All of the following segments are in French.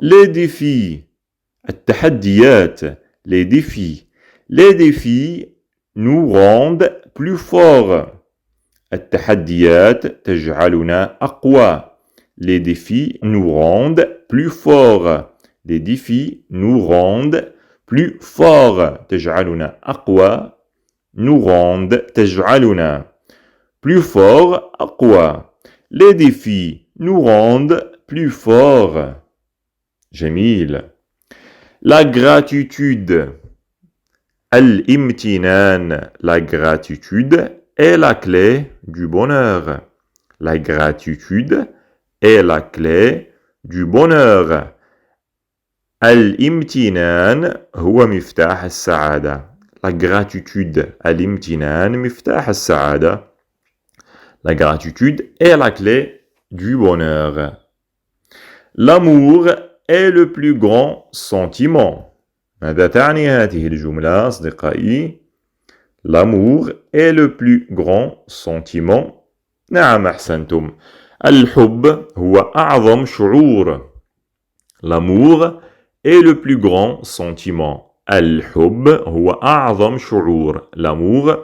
Les défis. التحديات. Les défis. Les défis nous rendent plus forts. التحديات تجعلنا أقوى. Les défis nous rendent plus forts. Les défis nous rendent plus forts. تجعلنا أقوى. Nous rendent تجعلنا plus fort, أقوى. Les défis nous rendent plus forts. جميل. La gratitude. الامتنان. La gratitude est la clé du bonheur. La gratitude est la clé du bonheur. الامتنان هو مفتاح السعادة. La gratitude. الامتنان مفتاح السعادة. La gratitude est la clé du bonheur. L'amour est le plus grand sentiment. ماذا تعني هذه الجملة أصدقائي؟ L'amour est le plus grand sentiment. نعم أحسنتم. الحب هو أعظم شعور. L'amour est le plus grand sentiment. الحب هو أعظم شعور. L'amour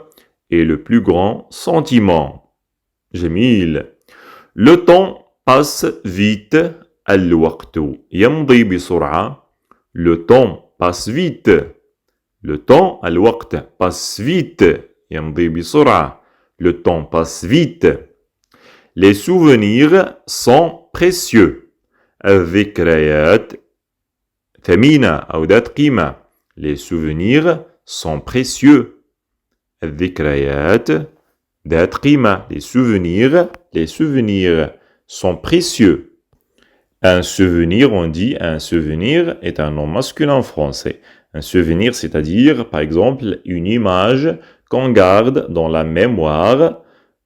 est le plus grand sentiment. جميل. Le temps passe vite. الوقت يمضي بسرعة. Le temps passe vite. Le temps, الوقت passe vite. يمضي بسرعة. Le temps passe vite. Les souvenirs sont précieux. الذكريات ثمينة أو ذات قيمة. Les souvenirs sont précieux. الذكريات ذات قيمة. Les souvenirs sont précieux. Un souvenir, on dit un souvenir est un nom masculin français. Un souvenir, c'est-à-dire, par exemple, une image qu'on garde dans la mémoire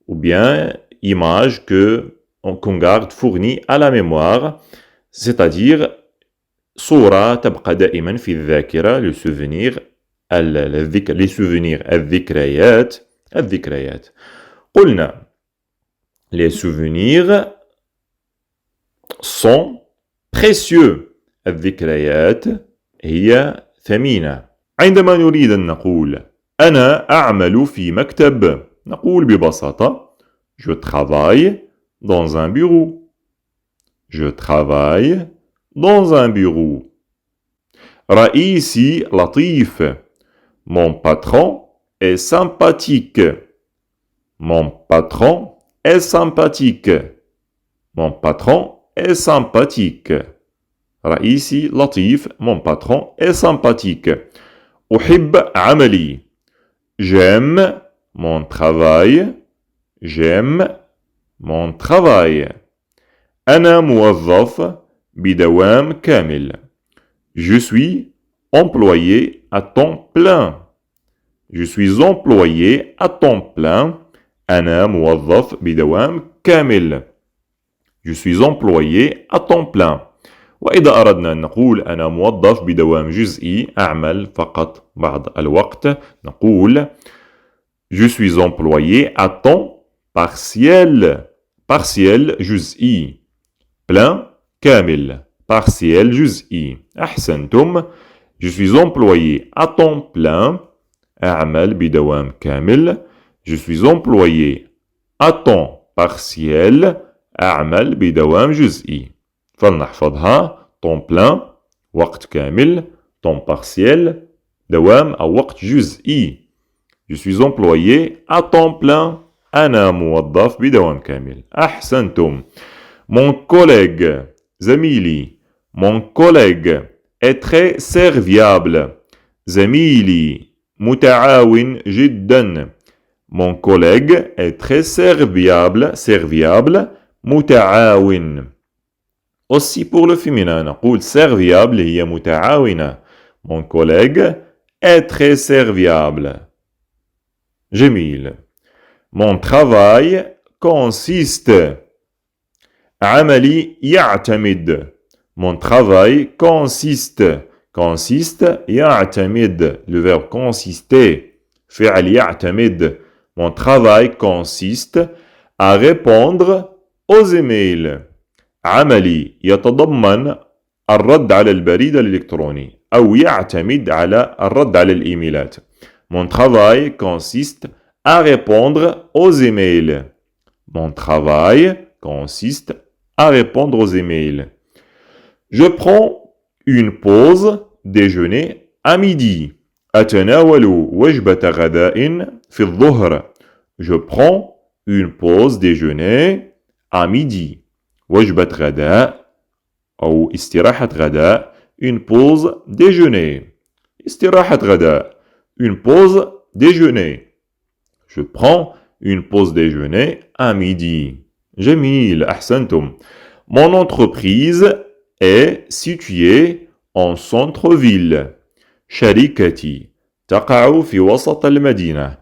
ou bien image qu'on garde fournie à la mémoire, c'est-à-dire صورة تبقى دائما في الذاكرة. Le souvenir, les souvenirs, الذكريات. قلنا les souvenirs sont précieux. الذكريات هي ثمينة. عندما نريد أن نقول أنا أعمل في مكتب، نقول ببساطة Je travaille dans un bureau. Je travaille dans un bureau. رئيسي لطيف. Mon patron est sympathique. Mon patron est sympathique. Mon patron est sympathique. رئيسي لطيف. Mon patron est sympathique. أحب عملي. J'aime mon travail. J'aime mon travail. أنا موظف بدوام كامل. Je suis employé à temps plein. Je suis employé à temps plein. أنا موظف بدوام كامل. Je suis employé à temps plein. وإذا أردنا أن نقول أنا موظف بدوام جزئي أعمل فقط بعض الوقت نقول Je suis employé à temps partiel. Partiel جزئي. Plein كامل. Partiel جزئي. أحسنتم. Je suis employé à temps plein. أعمل بدوام كامل. Je suis employé à temps partiel. أعمل بدوام جزئي. فلنحفظها. temps plein وقت كامل. temps partiel دوام أو وقت جزئي. Je suis employé à temps plein. أنا موظف بدوام كامل. أحسنتم. Mon collègue زميلي. Mon collègue est très serviable. زميلي متعاون جدا. Mon collègue est très serviable. Serviable متعاون. Aussi pour le féminin نقول serviable هي متعاونة. Mon collègue est très serviable. جميل. Mon travail consiste. عملي يعتمد. Mon travail consiste. Consiste يعتمد. Le verbe consister. فعل يعتمد. Mon travail consiste à répondre aux emails. عملي يتضمن الرد على البريد الإلكتروني أو يعتمد على الرد على الإيميلات. Mon travail consiste à répondre aux emails. Mon travail consiste à répondre aux emails. Je prends une pause déjeuner à midi. أتناول وجبة غداء في الظهر. Je prends une pause déjeuner à midi. وجبة غداء أو استراحة غداء. Une pause déjeuner. استراحة غداء. Une pause déjeuner. Je prends une pause déjeuner à midi. جميل أحسنتم. Mon entreprise est située en centre-ville. شركتي تقع في وسط المدينة.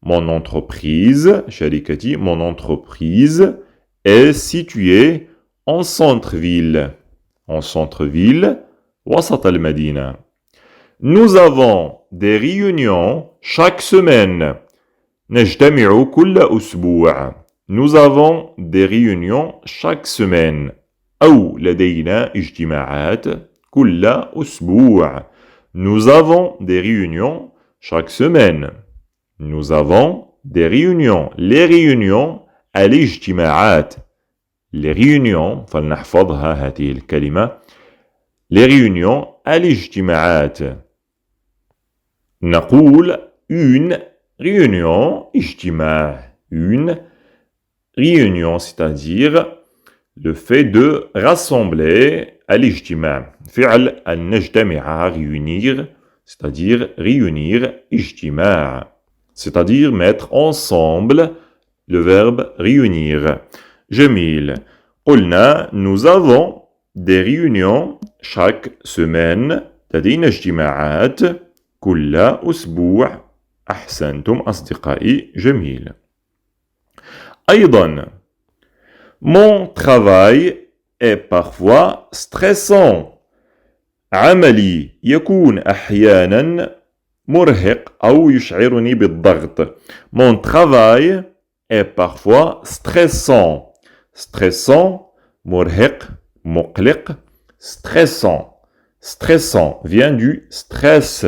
Mon entreprise, شركتي, mon entreprise est située en centre-ville. En centre-ville, وسط المدينة. Nous avons des réunions chaque semaine. نجتمع كل أسبوع. Nous avons des réunions chaque semaine. أو لدينا اجتماعات كل أسبوع. Nous avons des réunions chaque semaine. Nous avons des réunions. Les réunions الاجتماعات. Les réunions فلنحفظها هذه الكلمة. Les réunions الاجتماعات. نقول une réunion اجتماع. Une réunion, c'est-à-dire le fait de rassembler الاجتماع. فعل أن نجتمع réunir, c'est-à-dire réunir اجتماع. C'est-à-dire mettre ensemble le verbe réunir. جميل. قلنا nous avons des réunions chaque semaine. لدينا اجتماعات كل أسبوع. أحسنتم أصدقائي. جميل. أيضا mon travail est parfois stressant. عملي يكون أحيانا مرهق أو يشعرني بالضغط. Mon travail est parfois stressant. Stressant, مرهق, مقلق. Stressant. Stressant vient du stress.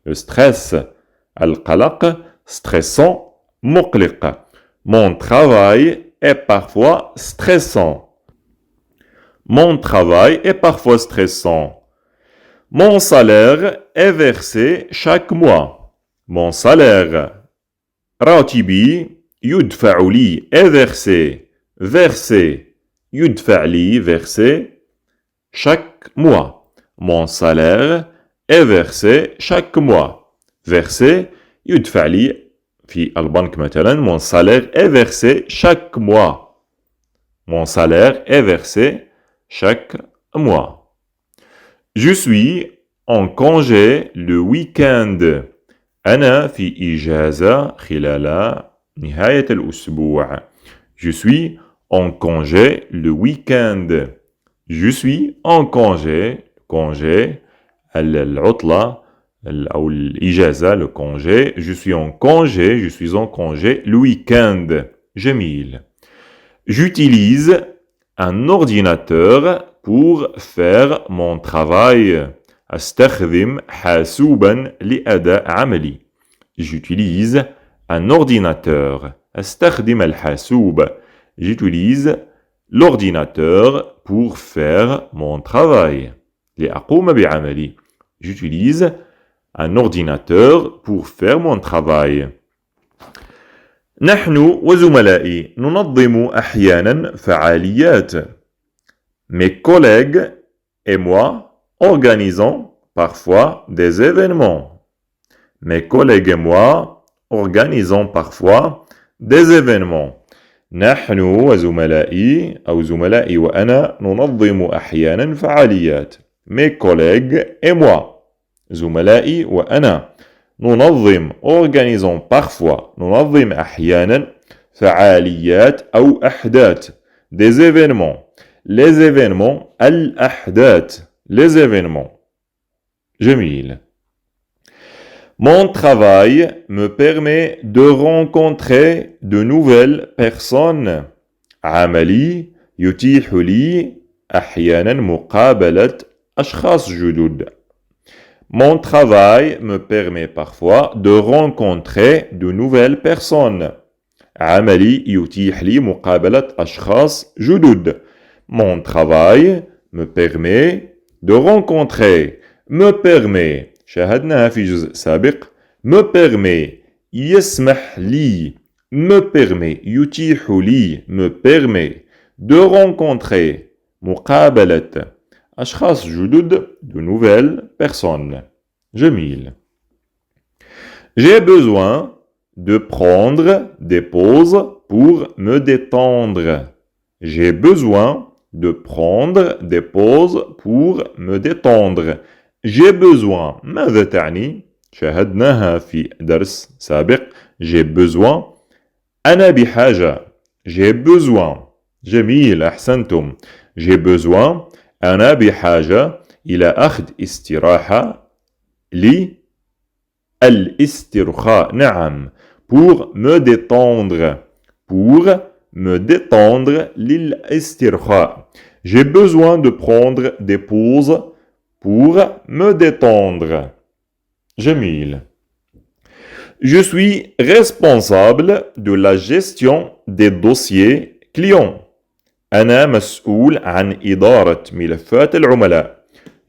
Le stress, القلق, stressant, مقلق. Mon travail est parfois stressant. Mon travail est parfois stressant. Mon salaire est versé chaque mois. Mon salaire, راتبي يدفع لي est versé. Versé, يدفع لي, versé chaque mois. Mon salaire est versé chaque mois. Versé, يدفع لي في البنك مثلا. Mon salaire est versé chaque mois. Mon salaire est versé chaque mois. Je suis en congé le week-end. أنا في إجازة خلال نهاية الأسبوع. Je suis en congé le week-end. Je suis en congé. congé العطلة أو الإجازة, le congé. Je suis en congé. Je suis en congé le week-end. جميل. J'utilise un ordinateur pour faire mon travail. أستخدم حاسوبا لأداء عملي. J'utilise un ordinateur. أستخدم الحاسوب. J'utilise l'ordinateur pour faire mon travail. لأقوم بعملي. J'utilise un ordinateur pour faire mon travail. نحن وزملائي ننظم أحيانا فعاليات. Mes collègues et moi organisons parfois des événements. Mes collègues et moi organisons parfois des événements. نحن وزملائي أو زملائي وأنا ننظم أحيانا فعاليات. Mes collègues et moi. زملائي وأنا. ننظم, organisons parfois. ننظم أحيانا فعاليات أو أحداث. Des événements. Les événements, الأحداث. Les événements. جميل. Mon travail me permet de rencontrer de nouvelles personnes. عملي يتيح لي أحيانا مقابلة أشخاص جدد. Mon travail me permet parfois de rencontrer de nouvelles personnes. عملي يتيح لي مقابلة أشخاص جدد. Mon travail me permet de rencontrer. Me permet. شاهدناها في جزء سابق. Me permet. يسمح لي. Me permet. يتيح لي. Me permet. De rencontrer. مقابلة أشخاص جدد. De nouvelles personnes. جميل. J'ai besoin de prendre des pauses pour me détendre. J'ai besoin de prendre des pauses pour me détendre. J'ai besoin. ماذا تعني؟ شاهدناها في درس سابق. J'ai besoin. أنا بحاجة. J'ai besoin. جميل أحسنتم. J'ai besoin. أنا بحاجة إلى أخذ استراحة للاسترخاء. نعم. Pour me détendre. Pour me détendre للاسترخاء. J'ai besoin de prendre des pauses pour me détendre. جميل. Je suis responsable de la gestion des dossiers clients. أنا مسؤول عن إدارة ملفات العملاء.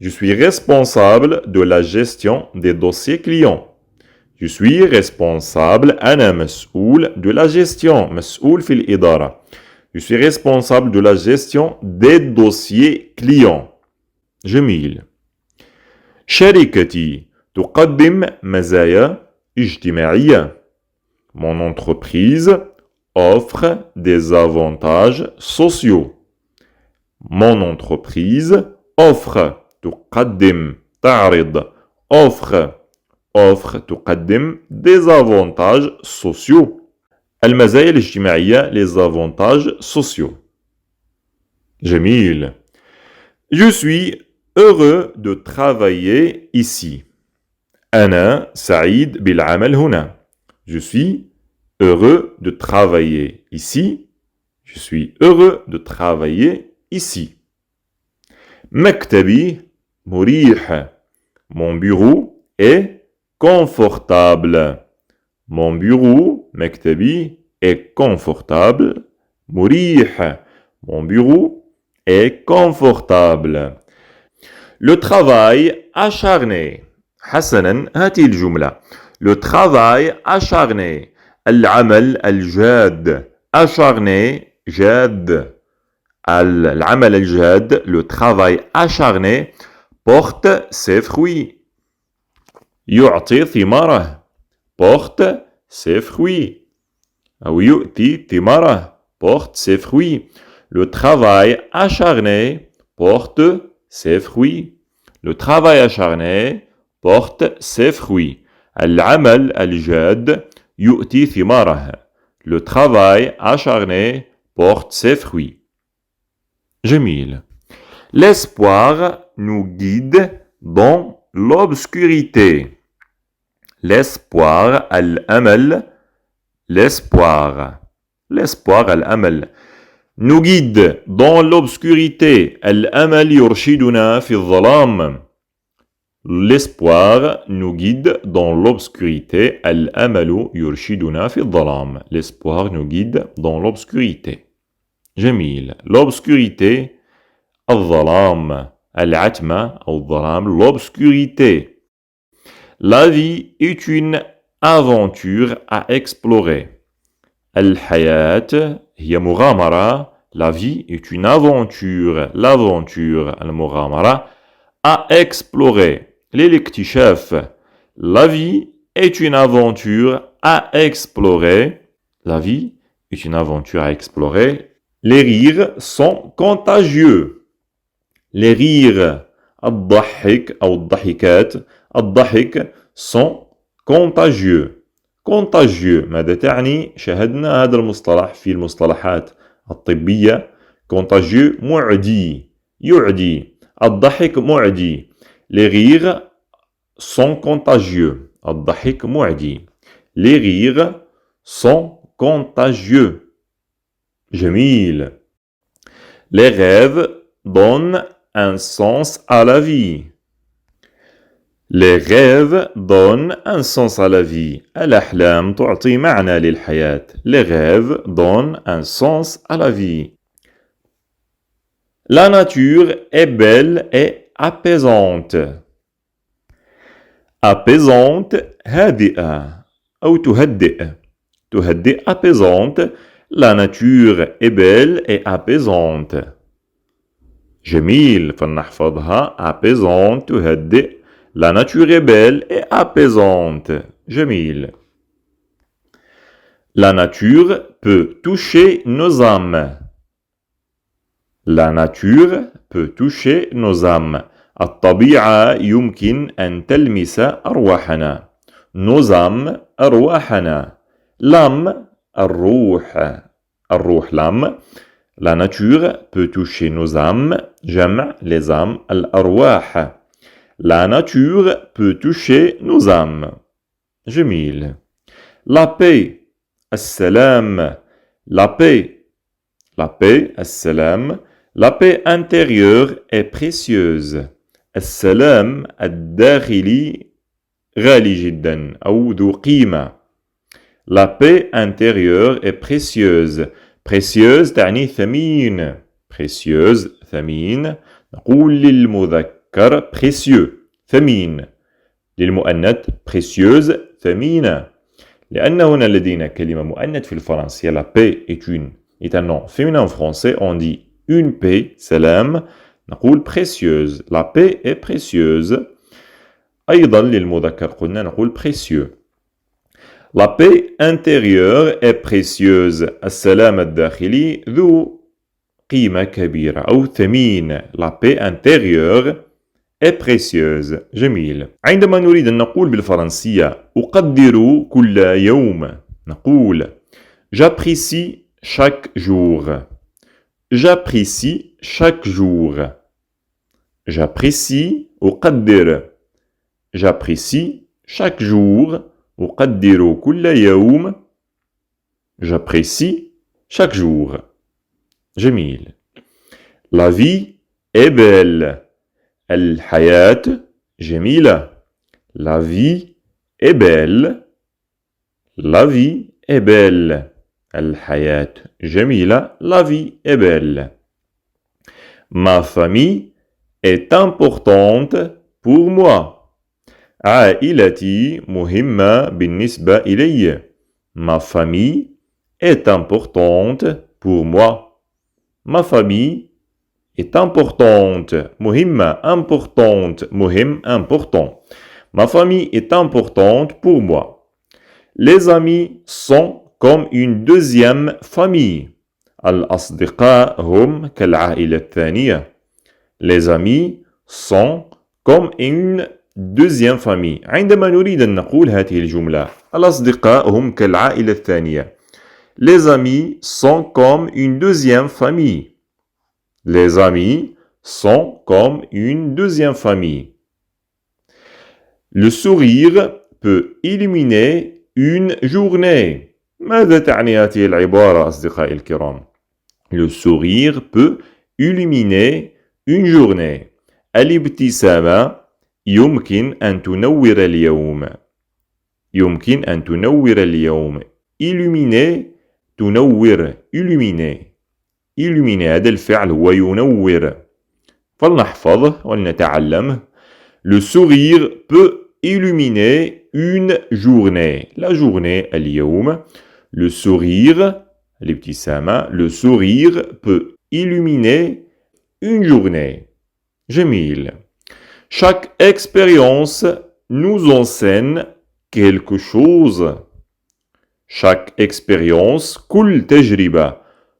Je suis responsable de la gestion des dossiers clients. Je suis responsable. أنا مسؤول de la gestion. مسؤول في الإدارة. Je suis responsable de la gestion des dossiers clients. جميل. شركتي تقدم مزايا اجتماعية. Mon entreprise offre des avantages sociaux. Mon entreprise offre. تقدم. تعرض. offre. offre تقدم des avantages sociaux. المزايا الاجتماعية les avantages sociaux. جميل. Je suis heureux de travailler ici. أنا سعيد بالعمل هنا. Je suis heureux de travailler ici. Je suis heureux de travailler ici. مكتبي مريح. Mon bureau est confortable. Mon bureau, مكتبي, est confortable. مريح. Mon bureau est confortable. Le travail acharné. حسنا هذه الجملة. Le travail acharné. العمل الجاد. acharné جاد. العمل الجاد. Le travail acharné porte ses fruits. يعطي ثماره. porte ses fruits. أو يؤتي ثماره. porte ses fruits. Le travail acharné porte ses fruits. Le travail acharné porte ses fruits. العمل الجاد يؤتي ثماره. Le travail acharné porte ses fruits. جميل. L'espoir nous guide dans l'obscurité. L'espoir, الأمل. L'espoir. L'espoir, الأمل. Nous guide dans l'obscurité. الأمل يرشدنا في الظلام. L'espoir nous guide dans l'obscurité. الأمل يرشدنا في الظلام. L'espoir nous guide dans l'obscurité. جميل. L'obscurité, الظلام. العتمة أو الظلام. L'obscurité. La vie est une aventure à explorer. الحياة هي مغامرة. La vie est une aventure. L'aventure, المغامرة, à explorer. للاكتشاف. La vie est une aventure à explorer. La vie est une aventure à explorer. Les rires sont contagieux. Les rires, الضحك أو الضحكات, الضحك sont contagieux. contagieux ماذا تعني؟ شاهدنا هذا المصطلح في المصطلحات الطبية. contagieux معدي. يعدي. الضحك معدي. Les rires sont contagieux. الضحك معدي. Les rires sont contagieux. جميل. Les rêves donnent un sens à la vie. Les rêves donnent un sens à la vie. الأحلام تعطي معنى للحياة. Les rêves donnent un sens à la vie. La nature est belle et apaisante. Apaisante, هادئة أو تهدئ. تهدئ apaisante. La nature est belle et apaisante. جميل فلنحفظها apaisante تهدئ. La nature est belle et apaisante. جميل. La nature peut toucher nos âmes. La nature peut toucher nos âmes. الطبيعة يمكن أن تلمس أرواحنا. Nos âmes أرواحنا. L'âme الروح. الروح l'âme. La nature peut toucher nos âmes. جمع les âmes الأرواح. La nature peut toucher nos âmes. جميل. La paix. السلام. La paix. La paix. السلام. La paix intérieure est précieuse. السلام الداخلي غالي جدا أو ذو قيمة. La paix intérieure est précieuse. Précieuse تعني ثمين. Précieuse ثمين. نقول للمذكر précieux ثمين. للمؤنث précieuse ثمينة. لأن هنا لدينا كلمة مؤنث في الفرنسية. La paix est un nom féminin en français. On dit une paix, سلام. نقول précieuse. La paix est précieuse. أيضا للمذكر قلنا نقول précieux. La paix intérieure est précieuse. السلام الداخلي ذو قيمة كبيرة أو ثمين. La paix intérieure est précieuse. جميل. عندما نريد أن نقول بالفرنسية أقدر كل يوم نقول j'apprécie chaque jour. J'apprécie chaque jour. J'apprécie أقدر. J'apprécie chaque jour. أقدر كل يوم. J'apprécie chaque jour. جميل. La vie est belle. الحياة جميلة. La vie est belle. La vie est belle. الحياة جميلة. La vie est belle. Ma famille est importante pour moi. عائلتي مهمة بالنسبة إلي. Ma famille est importante pour moi. Ma famille est importante. مهمة importante. مهم important. Ma famille est importante pour moi. Les amis sont comme une deuxième famille. الأصدقاء هم كالعائلة الثانية. Les amis sont comme une deuxième famille. عندما نريد أن نقول هذه الجملة الأصدقاء هم كالعائلة الثانية. Les amis sont comme une deuxième famille. Les amis sont comme une deuxième famille. Le sourire peut illuminer une journée. ماذا تعني هذه العبارة أصدقائي الكرام؟ Le sourire peut illuminer une journée. الابتسامة يمكن أن تنور اليوم. يمكن أن تنور اليوم. Illuminer تنور. Illuminer. Illuminer هذا الفعل هو ينور. فلنحفظه ولنتعلمه. Le sourire peut illuminer une journée. La journée اليوم. Le sourire الابتسامة. Le sourire peut illuminer une journée. جميل. Chaque expérience nous enseigne quelque chose. Chaque expérience, كل تجربة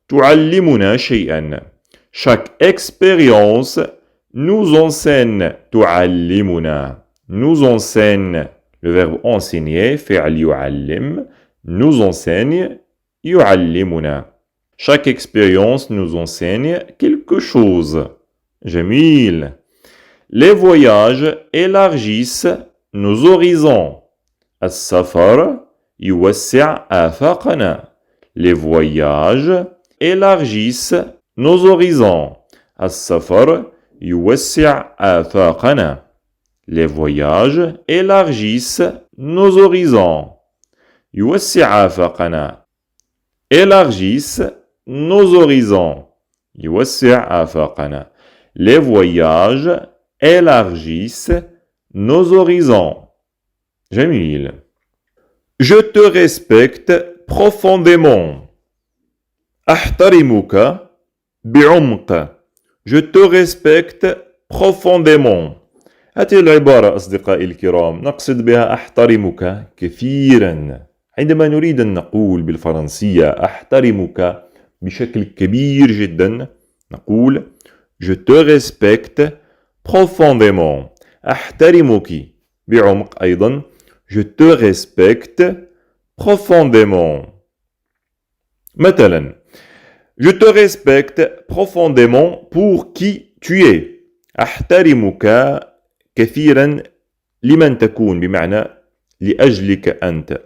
تعلمنا شيئا. Chaque expérience nous enseigne تعلمنا. Nous enseigne. Le verbe enseigner, فعل يعلم. Nous enseigne يعلمنا. Chaque expérience nous enseigne quelque chose. جميل. Les voyages élargissent nos horizons. السفر يوسع آفاقنا. Les voyages élargissent nos horizons. السفر يوسع آفاقنا. Les voyages élargissent nos horizons. يوسع آفاقنا. Élargissent nos horizons. يوسع آفاقنا. Les voyages élargissent nos horizons. جميل. Je te respecte profondément. أحترمك بعمق. Je te respecte profondément. هذه العبارة أصدقائي الكرام نقصد بها أحترمك كثيرا. عندما نريد أن نقول بالفرنسية أحترمك بشكل كبير جدا نقول Je te respecte profondément. أحترمك بعمق أيضا. Je te respecte profondément. مثلا Je te respecte profondément pour qui tu es. أحترمك كثيرا لمن تكون بمعنى لأجلك أنت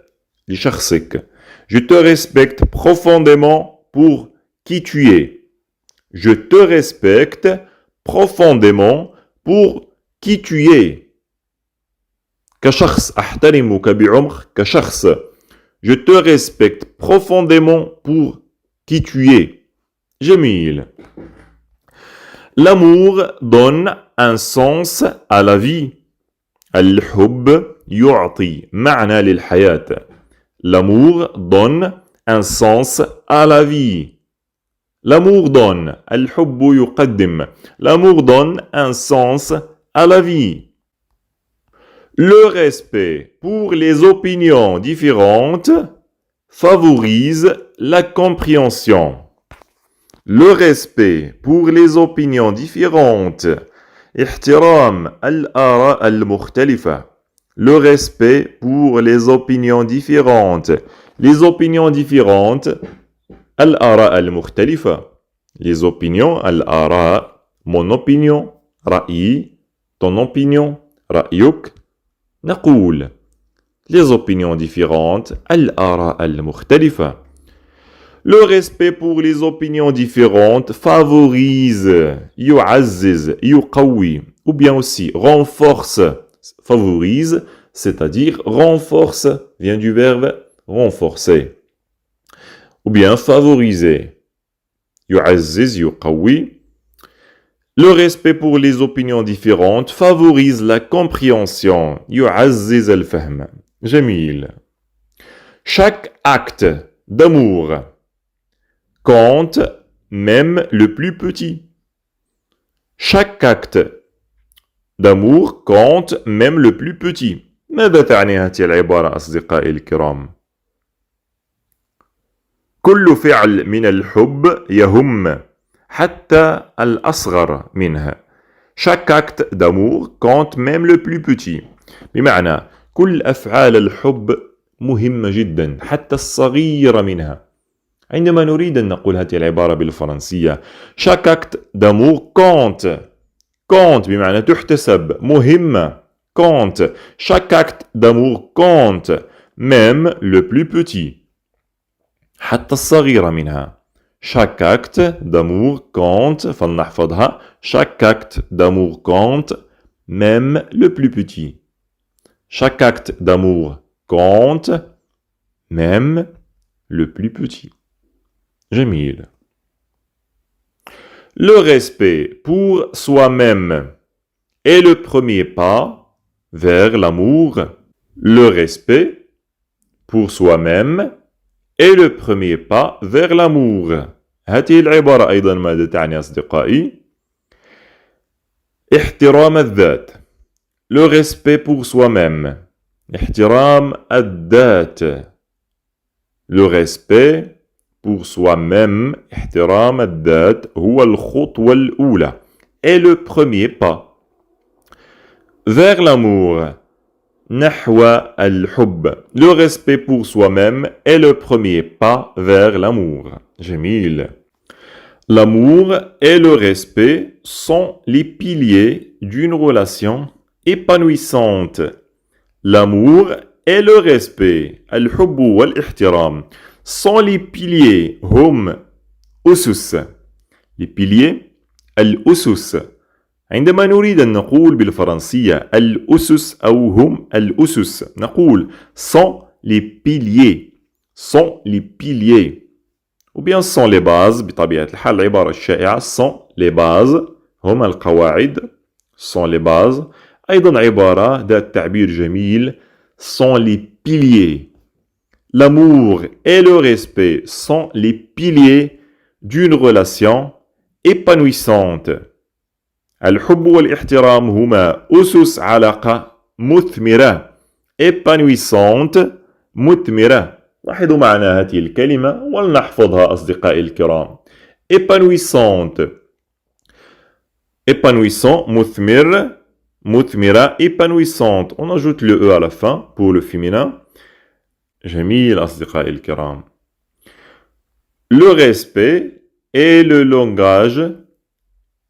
لشخصك. Je te respecte profondément pour qui tu es. Je te respecte profondément pour qui tu es. كشخص أحترمك بعمق كشخص. Je te respecte profondément pour qui tu es. جميل. L'amour donne un sens à la vie. الحب يعطي معنى للحياة. L'amour donne un sens à la vie. L'amour donne. الحب يقدم. L'amour donne un sens à la vie. Le respect pour les opinions différentes favorise la compréhension. Le respect pour les opinions différentes. احترام الآراء المختلفة. Le respect pour les opinions différentes. Les opinions différentes. الآراء المختلفة. Les opinions, الآراء. Mon opinion, رأيي. Ton opinion, رأيك. نقول les opinions différentes. الآراء المختلفة. Le respect pour les opinions différentes favorise, يعزز, يقوي, ou bien aussi renforce, favorise, c'est-à-dire renforce, vient du verbe renforcer, ou bien favoriser, يعزز, يقوي. Le respect pour les opinions différentes favorise la compréhension, يعزز الفهم. جميل. Chaque acte d'amour compte même le plus petit. Chaque acte d'amour compte même le plus petit. ماذا تعني هذه العبارة أصدقائي الكرام؟ كل فعل من الحب يهم حتى الأصغر منها. Chaque acte d'amour compte même le plus petit. بمعنى كل أفعال الحب مهمة جدا حتى الصغير منها. عندما نريد أن نقول هذه العبارة بالفرنسية chaque acte d'amour compte. compte بمعنى تحتسب مهمة. compte. Chaque acte d'amour compte. Même le plus petit. حتى الصغير منها. Chaque acte d'amour compte. فلنحفظها. Chaque acte d'amour compte. Même le plus petit. Chaque acte d'amour compte. Même le plus petit. جميل. Le respect pour soi-même est le premier pas vers l'amour. Le respect pour soi-même est le premier pas vers l'amour. هذه العبارة أيضا ماذا تعني أصدقائي؟ احترام الذات. Le respect pour soi-même. احترام الذات. Le respect pour soi-même, احترام الذات هو الخطوة الأولى est le premier pas vers l'amour نحو الحب. Le respect pour soi-même est le premier pas vers l'amour. جميل. L'amour et le respect sont les piliers d'une relation épanouissante. L'amour et le respect, الحب والاحترام, sont les piliers, هم أسس. Les piliers, الأسس. عندما نريد أن نقول بالفرنسية الأسس أو هم الأسس نقول sont les piliers sont les piliers ou bien sont les bases بطبيعة الحال العبارة الشائعة sont les bases هما القواعد sont les bases أيضا عبارة ذات تعبير جميل sont les piliers. L'amour et le respect sont les piliers d'une relation épanouissante. الحب والاحترام هما أسس علاقة مثمرة épanouissante مثمرة. لاحظوا معنى هذه الكلمة ولنحفظها أصدقائي الكرام. épanouissante épanouissant مثمر مثمرة épanouissante. On ajoute le E à la fin pour le féminin. جميل أصدقائي الكرام. Le respect est le langage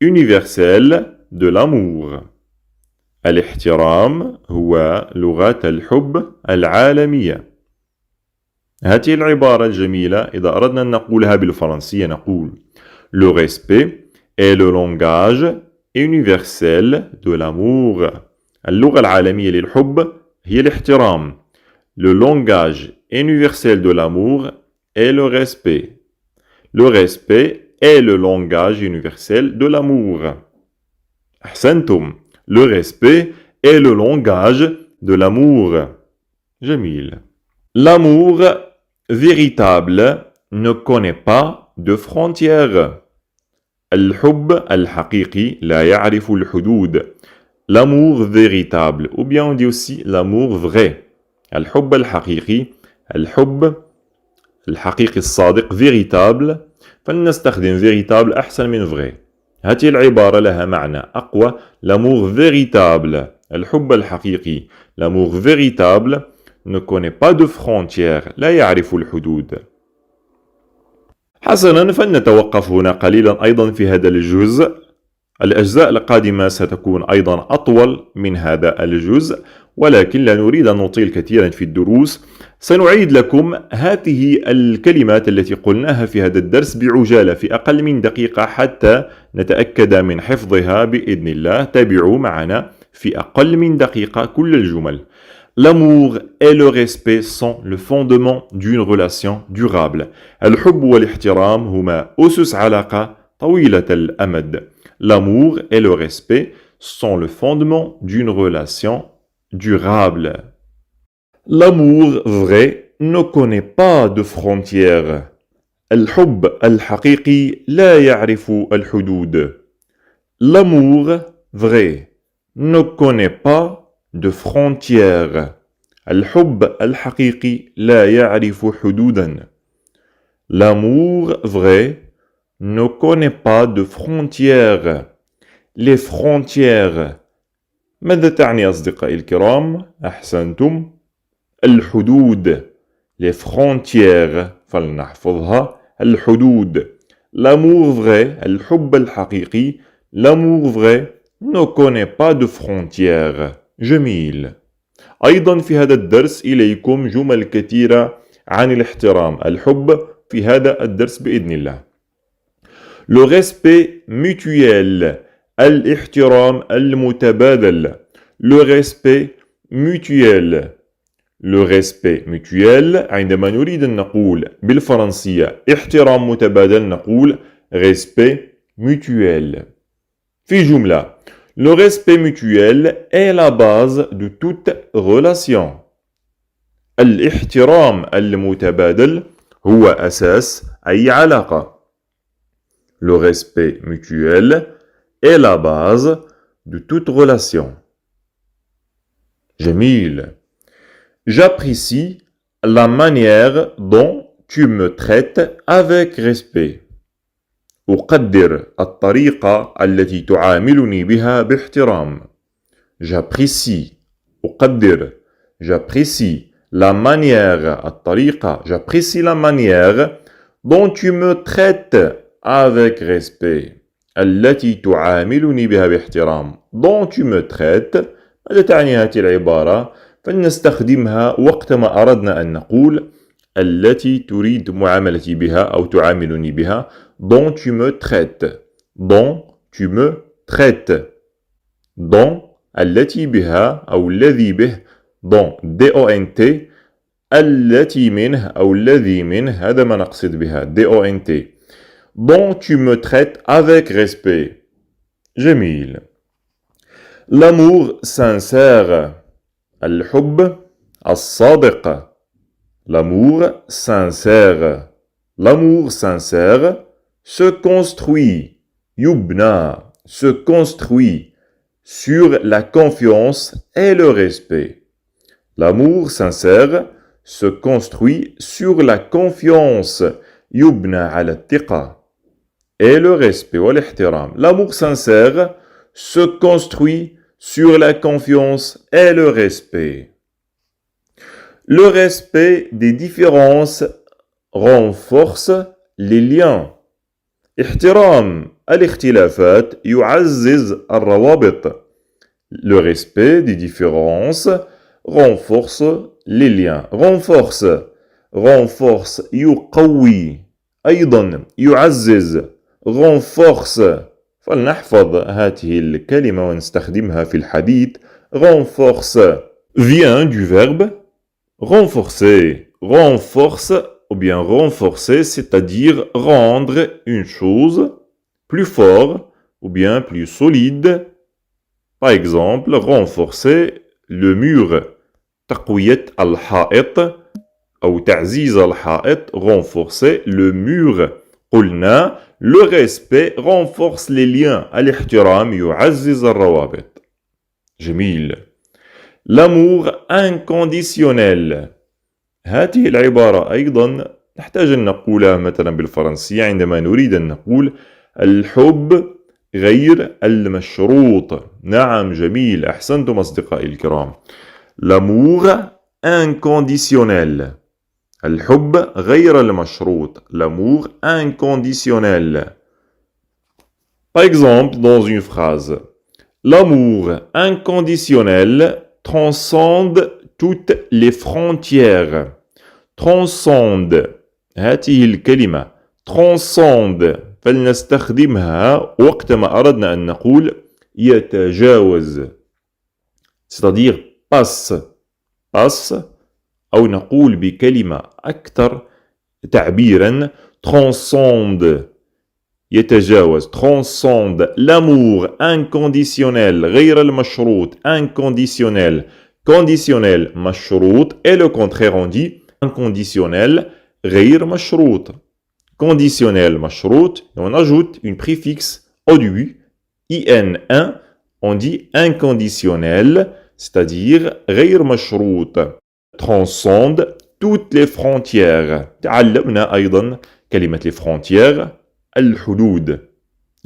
universel de l'amour. الاحترام هو لغة الحب العالمية. هذه العبارة الجميلة إذا أردنا أن نقولها بالفرنسية نقول Le respect est le langage universel de l'amour. اللغة العالمية للحب هي الاحترام. Le langage universel de l'amour est le respect. Le respect est le langage universel de l'amour. أحسنتم. Le respect est le langage de l'amour. جميل. L'amour véritable ne connaît pas de frontières. الحب الحقيقي لا يعرف الحدود. L'amour véritable ou bien on dit aussi l'amour vrai. الحب الحقيقي الحب الحقيقي الصادق véritable فلنستخدم véritable أحسن من vrai. هذه العبارة لها معنى أقوى. l'amour véritable الحب الحقيقي l'amour véritable ne connaît pas de frontières لا يعرف الحدود. حسنا فلنتوقف هنا قليلا أيضا في هذا الجزء. الأجزاء القادمة ستكون أيضا أطول من هذا الجزء ولكن لا نريد أن نطيل كثيرا في الدروس. سنعيد لكم هذه الكلمات التي قلناها في هذا الدرس بعجالة في أقل من دقيقة حتى نتأكد من حفظها بإذن الله. تابعوا معنا في أقل من دقيقة كل الجمل. L'amour et le respect sont le fondement d'une relation durable. الحب والاحترام هما أسس علاقة طويلة الأمد. L'amour et le respect sont le fondement d'une relation durable. L'amour vrai ne connaît pas de frontières. الحب الحقيقي لا يعرف الحدود. L'amour vrai ne connaît pas de frontières. الحب الحقيقي لا يعرف حدودا. L'amour vrai ne connaît pas de frontières. Les frontières ماذا تعني أصدقائي الكرام؟ أحسنتم. الحدود. Les frontières فلنحفظها. الحدود. L'amour vrai الحب الحقيقي l'amour vrai ne connaît pas de frontières. جميل. أيضا في هذا الدرس إليكم جمل كثيرة عن الاحترام الحب في هذا الدرس بإذن الله. Le respect mutuel الاحترام المتبادل. Le respect mutuel. Le respect mutuel عندما نريد أن نقول بالفرنسية احترام متبادل نقول respect mutuel. في جملة Le respect mutuel est la base de toute relation. الاحترام المتبادل هو أساس أي علاقة. Le respect mutuel est la base de toute relation. جميل. J'apprécie la manière dont tu me traites avec respect. أقدر الطريقة التي تعاملني بها باحترام. J'apprécie. أقدر. J'apprécie la manière الطريقة. J'apprécie la manière dont tu me traites avec respect. التي تعاملني بها باحترام. Dont tu me traites. ماذا تعني هذه العبارة؟ فلنستخدمها وقتما أردنا أن نقول التي تريد معاملتي بها أو تعاملني بها. Dont tu me traites. Dont tu me traites. Dans التي بها أو الذي به dans DONT التي منه أو الذي منه هذا ما نقصد بها DONT dont tu me traites avec respect. جميل. L'amour sincère. الحب الصادق. L'amour sincère. L'amour sincère se construit. يبنى se construit sur la confiance et le respect. L'amour sincère se construit sur la confiance. يبنى على الثقة. Et le respect والاحترام. L'amour sincère se construit sur la confiance et le respect. Le respect des différences renforce les liens. احترام الاختلافات يعزز الروابط. Le respect des différences renforce les liens. Renforce يقوي أيضا يعزز renforce. فلنحفظ هذه الكلمة ونستخدمها في الحديث. Renforce vient du verbe renforcer. Renforce ou bien renforcer, c'est-à-dire rendre une chose plus fort ou bien plus solide. Par exemple, renforcer le mur. تقوية الحائط أو تعزيز الحائط. Renforcer le mur. قلنا le respect renforce les liens. الاحترام يعزز الروابط. جميل. L'amour inconditionnel. هذه العبارة أيضا نحتاج أن نقولها مثلا بالفرنسية عندما نريد أن نقول الحب غير المشروط. نعم جميل أحسنتم أصدقائي الكرام. L'amour inconditionnel. الحب غير المشروط. L'amour inconditionnel. Par exemple, dans une phrase, l'amour inconditionnel transcende toutes les frontières. Transcende. هذه الكلمة transcende فلنستخدمها وقت ما أردنا أن نقول يتجاوز. c'est-à-dire passe أو نقول بكلمة أكثر تعبيرا transcende يتجاوز. transcende. L'amour inconditionnel غير المشروط. inconditionnel. conditionnel مشروط et le contraire on dit inconditionnel غير مشروط. conditionnel مشروط et on ajoute une préfixe au début in1 on dit inconditionnel c'est-à-dire غير مشروط. transcende toutes les frontières. تعلمنا أيضا كلمة les frontières الحدود.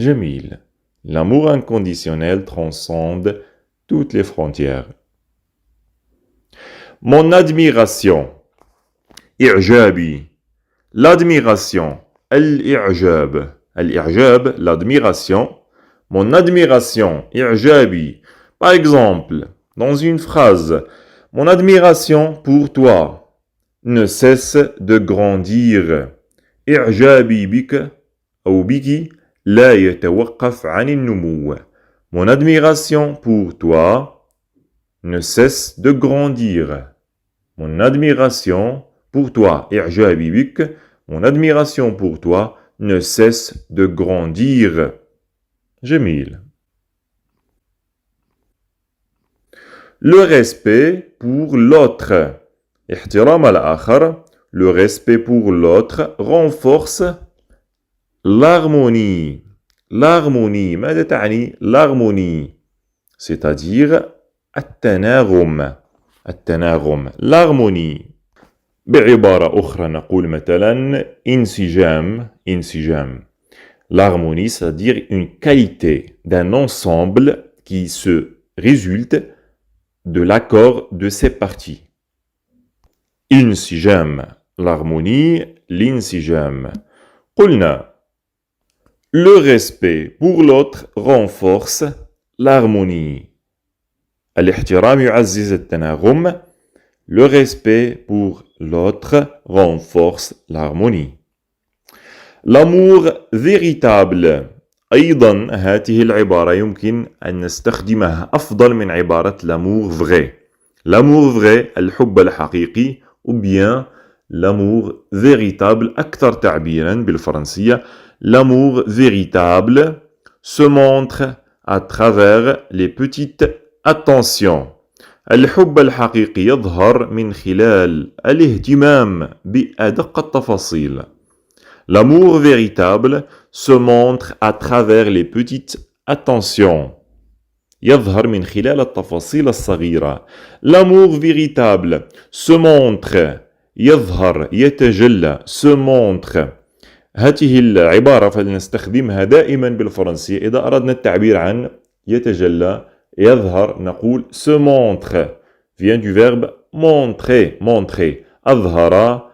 جميل. L'amour inconditionnel transcende toutes les frontières. Mon admiration. إعجابي. L'admiration. الإعجاب. الإعجاب. L'admiration. Mon admiration. إعجابي. Par exemple, dans une phrase, mon admiration pour toi ne cesse de grandir. إعجابي بك أو بك لا يتوقف عن النمو. Mon admiration pour toi ne cesse de grandir. Mon admiration pour toi, إعجابي بك, mon admiration pour toi ne cesse de grandir. جميل. Le respect pour l'autre. احترام الآخر. Le respect pour l'autre renforce l'harmonie. L'harmonie. ماذا تعني l'harmonie? C'est-à-dire التناغم. التناغم. L'harmonie. بعبارة أخرى نقول مثلا انسجام. L'harmonie, c'est-à-dire une qualité d'un ensemble qui se résulte de l'accord de ses parties. انسجام. L'harmonie, l'insijam. قلنا le respect pour l'autre renforce l'harmonie. الاحترام يعزز التناغم. Le respect pour l'autre renforce l'harmonie. L'amour véritable. أيضا هذه العبارة يمكن أن نستخدمها أفضل من عبارة l'amour vrai. L'amour vrai الحب الحقيقي ou bien l'amour véritable أكثر تعبيرا بالفرنسية. L'amour véritable se montre à travers les petites attentions. الحب الحقيقي يظهر من خلال الاهتمام بأدق التفاصيل. L'amour véritable se montre à travers les petites attentions. يظهر من خلال التفاصيل الصغيرة. L'amour véritable se montre يظهر يتجلى se montre. هذه العبارة فلنستخدمها دائما بالفرنسية إذا أردنا التعبير عن يتجلى يظهر نقول se montre vient du verbe montrer montrer. أظهر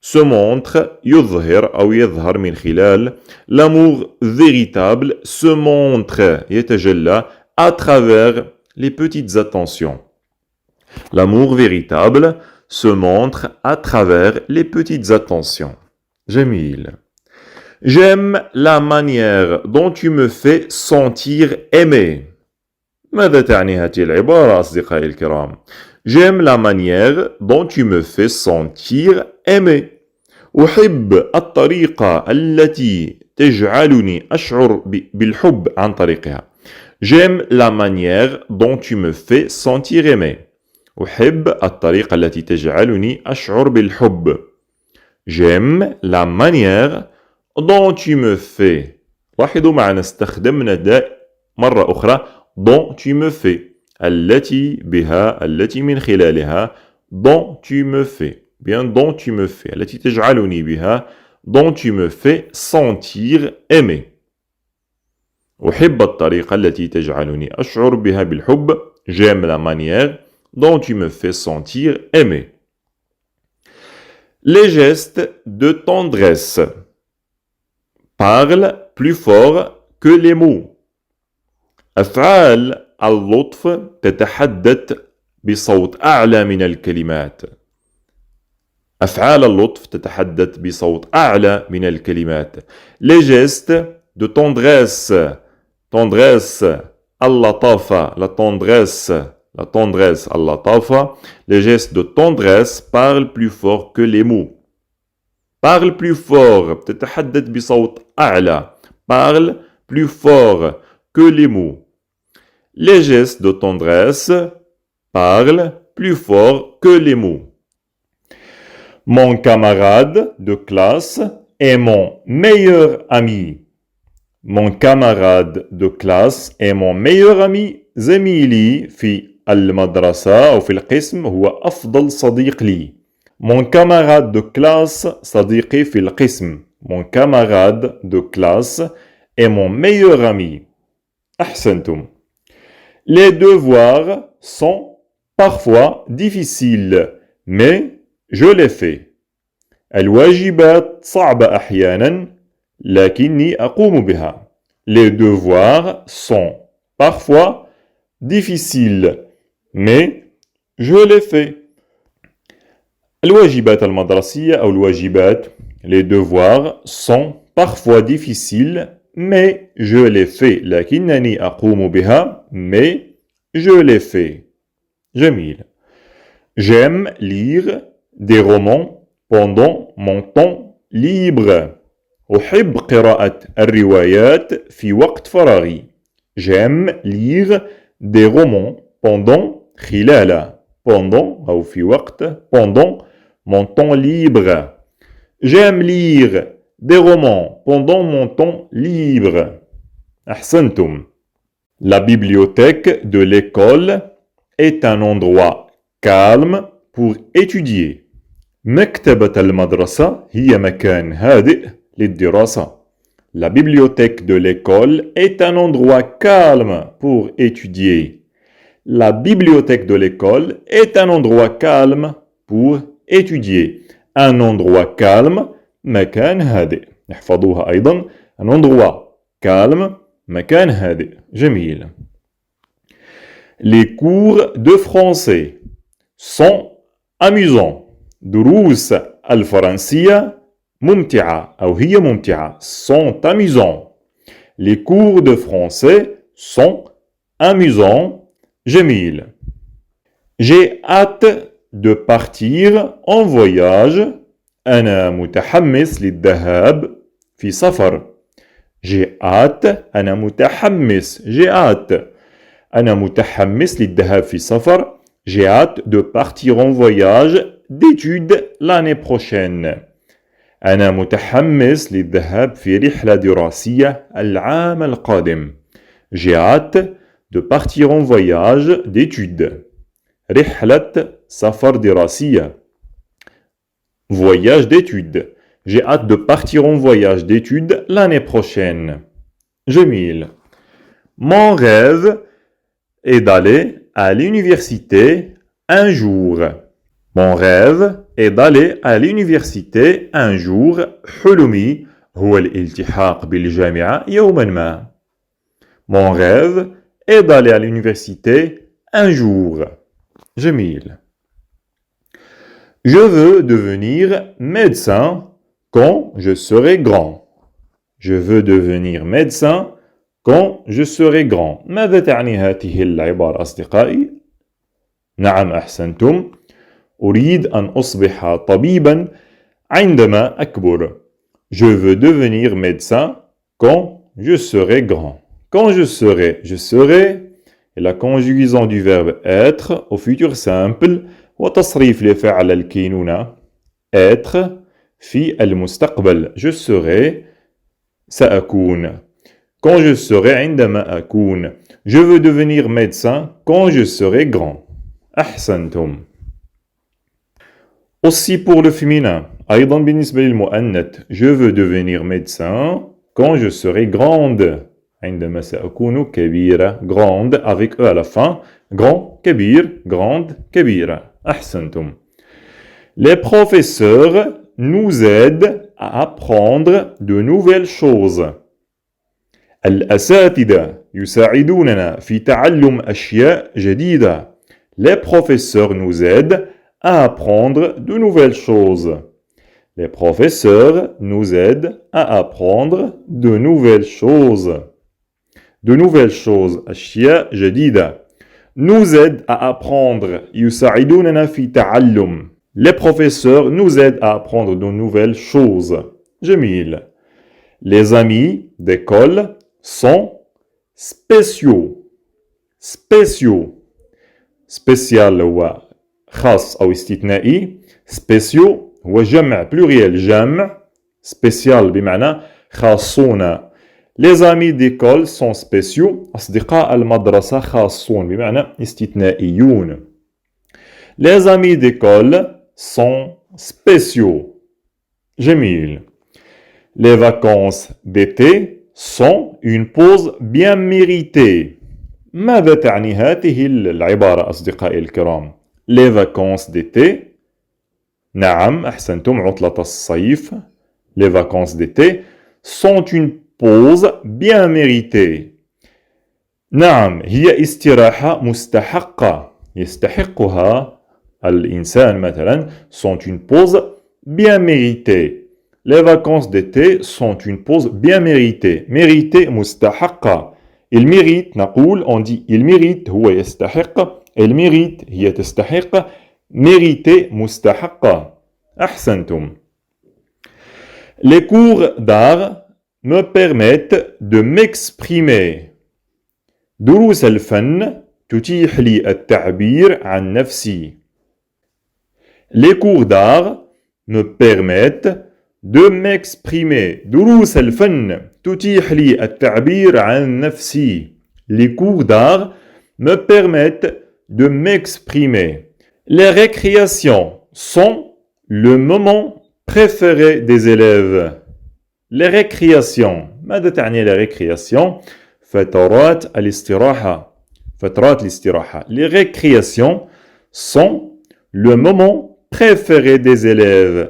se montre يظهر أو يظهر من خلال. L'amour véritable se montre يتجلى à travers les petites attentions. L'amour véritable se montre à travers les petites attentions. جميل. J'aime la manière dont tu me fais sentir aimé. ماذا تعني هذه العبارة أصدقائي الكرام؟ J'aime la manière dont tu me fais sentir aimé. أحب الطريقة التي تجعلني أشعر بالحب عن طريقها. J'aime la manière dont tu me fais sentir aimé. أحب الطريقة التي تجعلني أشعر بالحب. J'aime la manière dont tu me fais. لاحظوا معنا استخدمنا مرة أخرى dont tu me fais. التي من خلالها dont tu me fais. Bien dont tu me fais. التي تجعلني بها dont tu me fais sentir aimé. أحب الطريقة التي تجعلني أشعر بها بالحب. J'aime la manière dont tu me fais sentir aimé. Les gestes de tendresse parlent plus fort que les mots. أفعال اللطف تتحدث بصوت أعلى من الكلمات. أفعال اللطف تتحدث بصوت أعلى من الكلمات. Les gestes de tendresse tendresse اللطافة la tendresse اللطافة. Les gestes de tendresse parlent plus fort que les mots. Parle plus fort تتحدث بصوت أعلى. Parle plus fort que les mots. Les gestes de tendresse parlent plus fort que les mots. Mon camarade de classe est mon meilleur ami. Mon camarade de classe est mon meilleur ami. زميلي في المدرسة أو في القسم هو أفضل صديق لي. Mon camarade de classe صديقي في القسم. Mon camarade de classe est mon meilleur ami. أحسنتم. Les devoirs sont parfois difficiles, mais je les fais. الواجبات صعبة أحيانا لكني أقوم بها. Les devoirs sont parfois difficiles, mais je les fais. الواجبات المدرسية أو الواجبات les devoirs sont parfois difficiles, mais je les fais. لكنني أقوم بها, mais je les fais. جميل. J'aime lire des romans pendant mon temps libre. أحب قراءة الروايات في وقت فراغي. J'aime lire des romans pendant خلال pendant أو في وقت pendant mon temps libre. J'aime lire des romans pendant mon temps libre. أحسنتم. La bibliothèque de l'école est un endroit calme pour étudier. مكتبة المدرسة هي مكان هادئ للدراسة. La bibliothèque de l'école est un endroit calme pour étudier. La bibliothèque de l'école est un endroit calme pour étudier. Un endroit calme, مكان هادئ. احفظوها أيضا. Un endroit calme, مكان هادئ. جميل. Les cours de français sont amusants. دروس الفرنسية ممتعة أو هي ممتعة. sont amusants. Les cours de français sont amusants. جميل. J'ai hâte de partir en voyage. أنا متحمس للذهاب في سفر. J'ai hâte. أنا متحمس. J'ai hâte. أنا متحمس للذهاب في سفر. J'ai hâte de partir en voyage d'études l'année prochaine. أنا متحمس للذهاب في رحلة دراسية العام القادم. J'ai hâte de partir en voyage d'études. رحلة سفر دراسية. Voyage d'études. J'ai hâte de partir en voyage d'études l'année prochaine. جميل. Mon rêve est d'aller à l'université un jour. Mon rêve est d'aller à l'université un jour. حلمي هو الالتحاق بالجامعة يوما ما. Mon rêve est d'aller à l'université un jour. جميل. Je veux devenir médecin quand je serai grand. Je veux devenir médecin quand je serai grand. ماذا تعني هذه العبارة أصدقائي؟ نعم أحسنتم. أريد أن أصبح طبيبا عندما أكبر. Je veux devenir médecin quand je serai grand. Quand je serai et la conjugaison du verbe être au futur simple وتصريف لفعل الكينونة être في المستقبل. Je serai سأكون. Quand je serai عندما أكون. Je veux devenir médecin quand je serai grand. أحسنتم. Aussi pour le féminin. أيضا بالنسبة للمؤنث. Je veux devenir médecin quand je serai grande. عندما سأكون كبيرة. Grande avec E à la fin. Grand, كبير, grande, كبيرة. أحسنتم. Les professeurs nous aident à apprendre de nouvelles choses. الأساتذة يساعدوننا في تعلم أشياء جديدة. Les professeurs nous aident à apprendre de nouvelles choses. Les professeurs nous aident à apprendre de nouvelles choses. De nouvelles choses. أشياء جديدة. Nous aident à apprendre. يساعدوننا في تعلم. Les professeurs nous aident à apprendre de nouvelles choses. جميل. Les amis d'école sont spéciaux. Spéciaux. Spécial هو خاص أو استثنائي. spéciaux هو جمع pluriel جمع. spécial بمعنى خاصون. Les amis d'école sont spéciaux. أصدقاء المدرسة خاصون بمعنى استثنائيون. Les amis d'école sont spéciaux. جميل. Les vacances d'été sont une pause bien méritée. ماذا تعني هذه العبارة أصدقائي الكرام؟ Les vacances d'été. نعم أحسنتم. عطلة الصيف. Les vacances d'été sont une pause bien méritée. نعم هي استراحة مستحقة. يستحقها الإنسان مثلا. Sont une pause bien méritée. Les vacances d'été sont une pause bien méritée. Méritée مستحقة. Il mérite نقول on dit il mérite هو يستحق. Il mérite هي تستحق. Mérité مستحقة. أحسنتم. Les cours d'art me permettent de m'exprimer. دروس الفن تتيح لي التعبير عن نفسي. Les cours d'art me permettent de m'exprimer. دروس الفن تتيح لي التعبير عن نفسي. Les cours d'art me permettent de m'exprimer. Les récréations sont le moment préféré des élèves. Les récréations. ماذا تعني les récréations؟ فترات الاستراحة. فترات الاستراحة. Les récréations sont le moment préféré des élèves.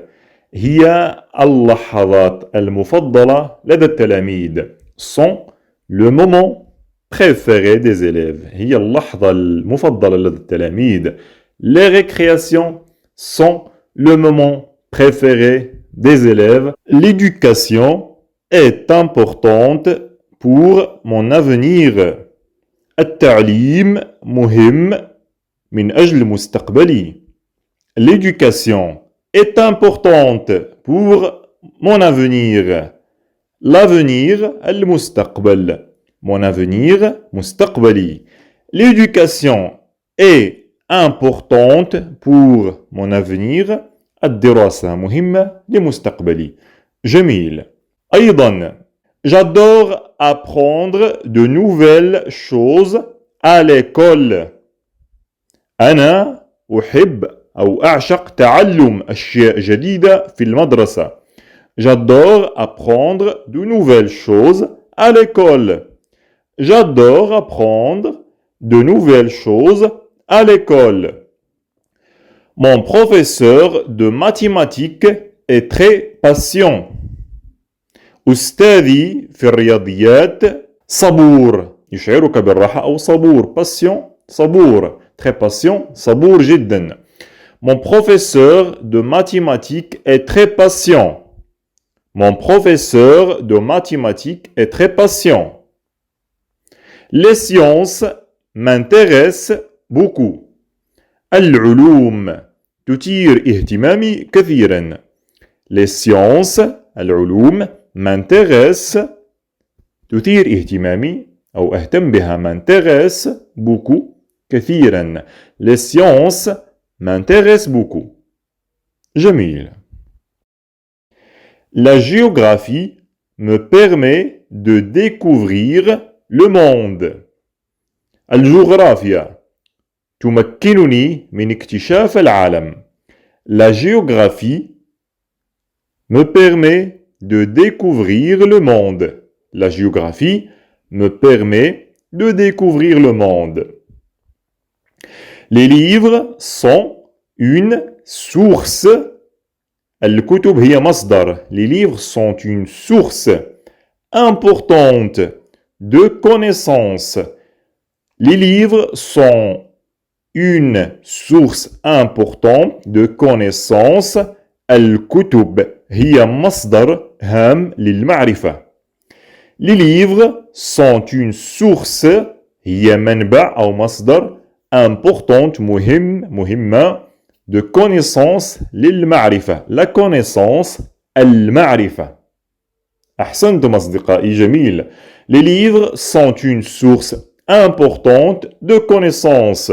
هي اللحظات المفضلة لدى التلاميذ. Sont le moment préféré des élèves. هي اللحظة المفضلة لدى التلاميذ. Les récréations sont le moment préféré des élèves. L'éducation est importante pour mon avenir. التعليم مهم من أجل مستقبلي. L'éducation est importante pour mon avenir. L'avenir, المستقبل. Mon avenir, مستقبلي. L'éducation est importante pour mon avenir. الدراسة مهمة لمستقبلي. جميل. أيضا j'adore apprendre de nouvelles choses à l'école. أنا أحب أو أعشق تعلم أشياء جديدة في المدرسة. J'adore apprendre de nouvelles choses à l'école. J'adore apprendre de nouvelles choses à l'école. Mon professeur de mathématiques est très patient. أستاذي في الرياضيات صبور. يشعرك بالراحة أو صبور. patient صبور. très patient صبور جدا. Mon professeur de mathématiques est très patient. Mon professeur de mathématiques est très patient. Les sciences m'intéressent beaucoup. العلوم تثير اهتمامي كثيرا. Les sciences العلوم m'intéressent تثير اهتمامي أو أهتم بها m'intéresse beaucoup كثيرا. Les sciences m'intéressent beaucoup. جميل. La géographie me permet de découvrir le monde. الجغرافيا تمكنني من اكتشاف العالم. La géographie me permet de découvrir le monde. La géographie me permet de découvrir le monde. Les livres sont une source. الكتب هي مصدر. Les livres sont une source importante de connaissances. Les livres sont une source importante de connaissances. الكتب هي مصدر هام للمعرفة. Les livres sont une source هي منبع أو مصدر importante مهمة de connaissance للمعرفة. La connaissance المعرفة. أحسنتم أصدقائي جميل. Les livres sont une source importante de connaissance.